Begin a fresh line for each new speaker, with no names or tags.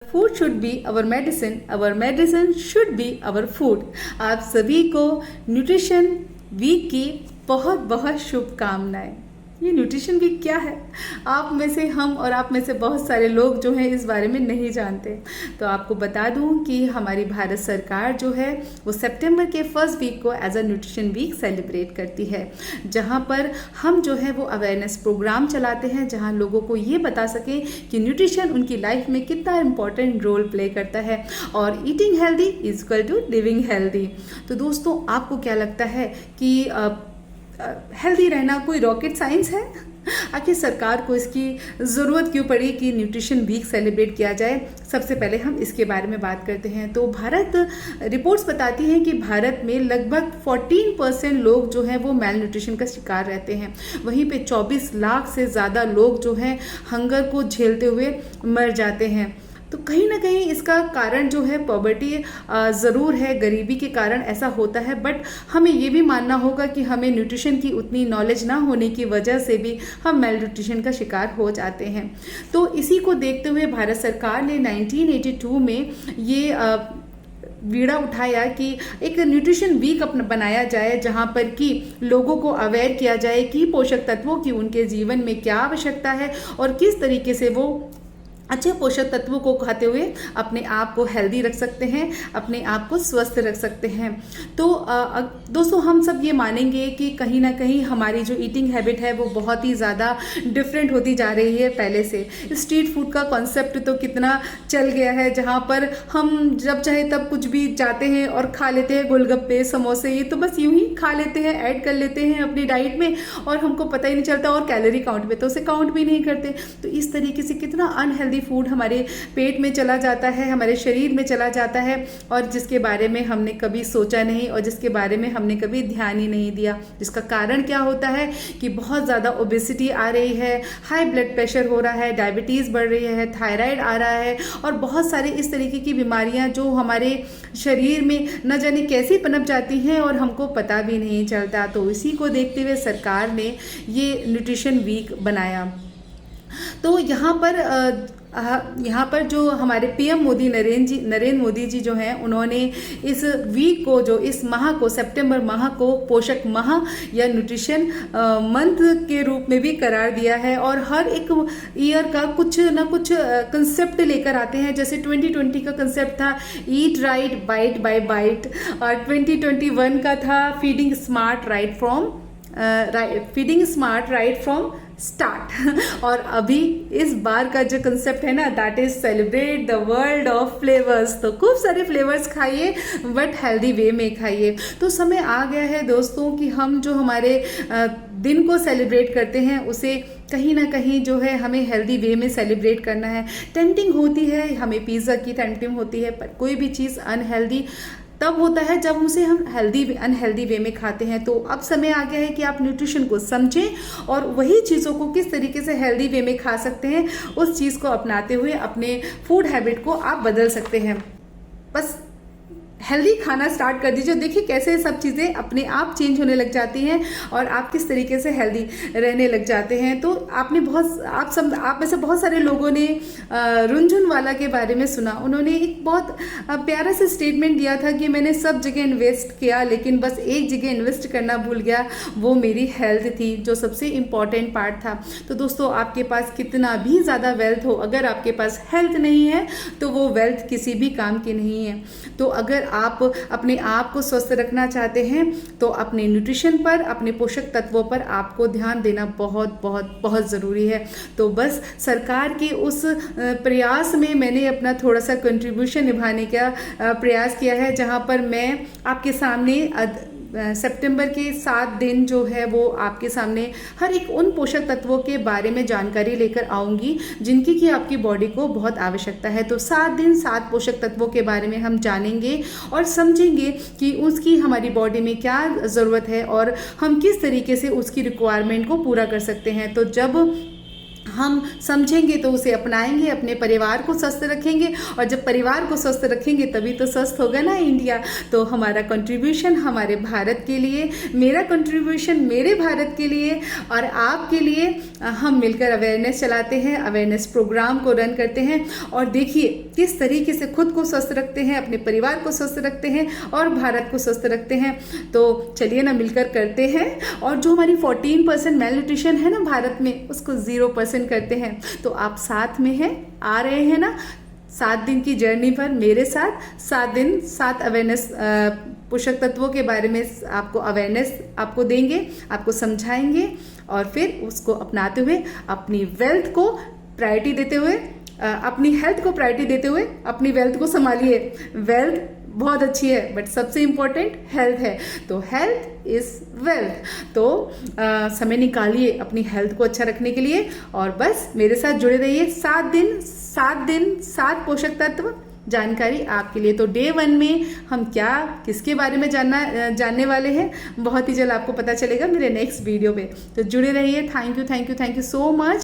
Food should be our medicine should be our food. आप सभी को न्यूट्रिशन वीक की बहुत बहुत शुभकामनाएं। ये न्यूट्रिशन वीक क्या है? आप में से हम और आप में से बहुत सारे लोग जो हैं इस बारे में नहीं जानते। तो आपको बता दूं कि हमारी भारत सरकार जो है वो सितंबर के फर्स्ट वीक को as a nutrition week celebrate करती है, जहां पर हम जो है वो अवेयरनेस प्रोग्राम चलाते हैं, जहां लोगों को ये बता सकें कि न्यूट्रिशन उनकी लाइफ में कितना इम्पोर्टेंट रोल प्ले करता है और eating healthy is equal to living healthy. तो दोस्तों, आपको क्या लगता है कि हेल्दी रहना कोई रॉकेट साइंस है? आखिर सरकार को इसकी ज़रूरत क्यों पड़ी कि न्यूट्रिशन वीक सेलिब्रेट किया जाए? सबसे पहले हम इसके बारे में बात करते हैं। तो भारत रिपोर्ट्स बताती हैं कि भारत में लगभग 14% लोग जो हैं वो मेल न्यूट्रिशन का शिकार रहते हैं। वहीं पे 24 लाख से ज़्यादा लोग जो हैं हंगर को झेलते हुए मर जाते हैं। तो कहीं ना कहीं इसका कारण जो है पॉवर्टी ज़रूर है, गरीबी के कारण ऐसा होता है, बट हमें ये भी मानना होगा कि हमें न्यूट्रिशन की उतनी नॉलेज ना होने की वजह से भी हम मेल न्यूट्रिशन का शिकार हो जाते हैं। तो इसी को देखते हुए भारत सरकार ने 1982 में ये बीड़ा उठाया कि एक न्यूट्रिशन वीक बनाया जाए, जहां पर कि लोगों को अवेयर किया जाए कि पोषक तत्वों की उनके जीवन में क्या आवश्यकता है और किस तरीके से वो अच्छे पोषक तत्वों को खाते हुए अपने आप को हेल्दी रख सकते हैं, अपने आप को स्वस्थ रख सकते हैं। तो दोस्तों, हम सब ये मानेंगे कि कहीं ना कहीं हमारी जो ईटिंग हैबिट है वो बहुत ही ज़्यादा डिफरेंट होती जा रही है पहले से। स्ट्रीट फूड का कॉन्सेप्ट तो कितना चल गया है, जहाँ पर हम जब चाहे तब कुछ भी जाते हैं और खा लेते हैं। गोलगप्पे, समोसे, ये तो बस यूं ही खा लेते हैं, ऐड कर लेते हैं अपनी डाइट में और हमको पता ही नहीं चलता। और कैलोरी काउंट पे तो उसे काउंट भी नहीं करते। तो इस तरीके से कितना अनहेल्दी फूड हमारे पेट में चला जाता है, हमारे शरीर में चला जाता है, और जिसके बारे में हमने कभी सोचा नहीं और जिसके बारे में हमने कभी ध्यान ही नहीं दिया। जिसका कारण क्या होता है कि बहुत ज़्यादा ओबेसिटी आ रही है, हाई ब्लड प्रेशर हो रहा है, डायबिटीज़ बढ़ रही है, थायराइड आ रहा है और बहुत सारी इस तरीके की बीमारियां जो हमारे शरीर में न जाने कैसे पनप जाती हैं और हमको पता भी नहीं चलता। तो इसी को देखते हुए सरकार ने ये न्यूट्रिशन वीक बनाया। तो यहाँ पर जो हमारे पीएम मोदी नरेंद्र मोदी जी जो हैं, उन्होंने इस वीक को, जो इस माह को, सितंबर माह को पोषक माह या न्यूट्रिशन मंथ के रूप में भी करार दिया है और हर एक ईयर का कुछ ना कुछ कंसेप्ट लेकर आते हैं। जैसे 2020 का कंसेप्ट था eat right bite by bite और 2021 का था feeding smart right from start और अभी इस बार का जो कंसेप्ट है ना, that is celebrate the world of flavours. तो खूब सारे फ्लेवर्स खाइए बट हेल्दी वे में खाइए। तो समय आ गया है दोस्तों कि हम जो हमारे दिन को सेलिब्रेट करते हैं उसे कहीं ना कहीं जो है हमें हेल्दी वे में सेलिब्रेट करना है। टेम्पटिंग होती है, हमें पिज़्ज़ा की टेम्पटिंग होती है, पर कोई भी चीज़ अनहेल्दी तब होता है जब उसे हम अनहेल्दी वे में खाते हैं। तो अब समय आ गया है कि आप न्यूट्रिशन को समझें और वही चीज़ों को किस तरीके से हेल्दी वे में खा सकते हैं, उस चीज़ को अपनाते हुए अपने फूड हैबिट को आप बदल सकते हैं। बस हेल्दी खाना स्टार्ट कर दीजिए, देखिए कैसे सब चीज़ें अपने आप चेंज होने लग जाती हैं और आप किस तरीके से हेल्दी रहने लग जाते हैं। तो आप में से बहुत सारे लोगों ने रुनझुनवाला के बारे में सुना। उन्होंने एक बहुत प्यारा सा स्टेटमेंट दिया था कि मैंने सब जगह इन्वेस्ट किया लेकिन बस एक जगह इन्वेस्ट करना भूल गया, वो मेरी हेल्थ थी, जो सबसे इम्पॉर्टेंट पार्ट था। तो दोस्तों, आपके पास कितना भी ज़्यादा वेल्थ हो, अगर आपके पास हेल्थ नहीं है तो वो वेल्थ किसी भी काम की नहीं है। तो अगर आप अपने आप को स्वस्थ रखना चाहते हैं तो अपने न्यूट्रिशन पर, अपने पोषक तत्वों पर आपको ध्यान देना बहुत बहुत बहुत ज़रूरी है। तो बस सरकार के उस प्रयास में मैंने अपना थोड़ा सा कंट्रीब्यूशन निभाने का प्रयास किया है, जहां पर मैं आपके सामने सितंबर के 7 दिन जो है वो आपके सामने हर एक उन पोषक तत्वों के बारे में जानकारी लेकर आऊँगी जिनकी कि आपकी बॉडी को बहुत आवश्यकता है। तो 7 दिन 7 पोषक तत्वों के बारे में हम जानेंगे और समझेंगे कि उसकी हमारी बॉडी में क्या ज़रूरत है और हम किस तरीके से उसकी रिक्वायरमेंट को पूरा कर सकते हैं। तो जब हम समझेंगे तो उसे अपनाएंगे, अपने परिवार को स्वस्थ रखेंगे, और जब परिवार को स्वस्थ रखेंगे तभी तो स्वस्थ होगा ना इंडिया। तो हमारा कंट्रीब्यूशन हमारे भारत के लिए, मेरा कंट्रीब्यूशन मेरे भारत के लिए और आपके लिए, हम मिलकर अवेयरनेस चलाते हैं, अवेयरनेस प्रोग्राम को रन करते हैं, और देखिए किस तरीके से खुद को स्वस्थ रखते हैं, अपने परिवार को स्वस्थ रखते हैं और भारत को स्वस्थ रखते हैं। तो चलिए ना मिलकर करते हैं, और जो हमारी 14% मेल न्यूट्रिशन है ना भारत में, उसको 0% करते हैं। तो आप साथ में हैं, आ रहे हैं ना 7 दिन की जर्नी पर मेरे साथ? 7 दिन 7 अवेयरनेस पोषक तत्वों के बारे में आपको अवेयरनेस आपको देंगे, आपको समझाएंगे, और फिर उसको अपनाते हुए अपनी वेल्थ को प्रायोरिटी देते हुए, अपनी हेल्थ को प्रायोरिटी देते हुए अपनी वेल्थ को संभालिए। वेल्थ बहुत अच्छी है, बट सबसे इम्पोर्टेंट हेल्थ है, तो हेल्थ इज वेल्थ। तो समय निकालिए अपनी हेल्थ को अच्छा रखने के लिए, और बस मेरे साथ जुड़े रहिए। 7 दिन 7 पोषक तत्व जानकारी आपके लिए। तो डे 1 में हम क्या किसके बारे में जानने वाले हैं, बहुत ही जल्द आपको पता चलेगा मेरे नेक्स्ट वीडियो में। तो जुड़े रहिए। Thank you so much.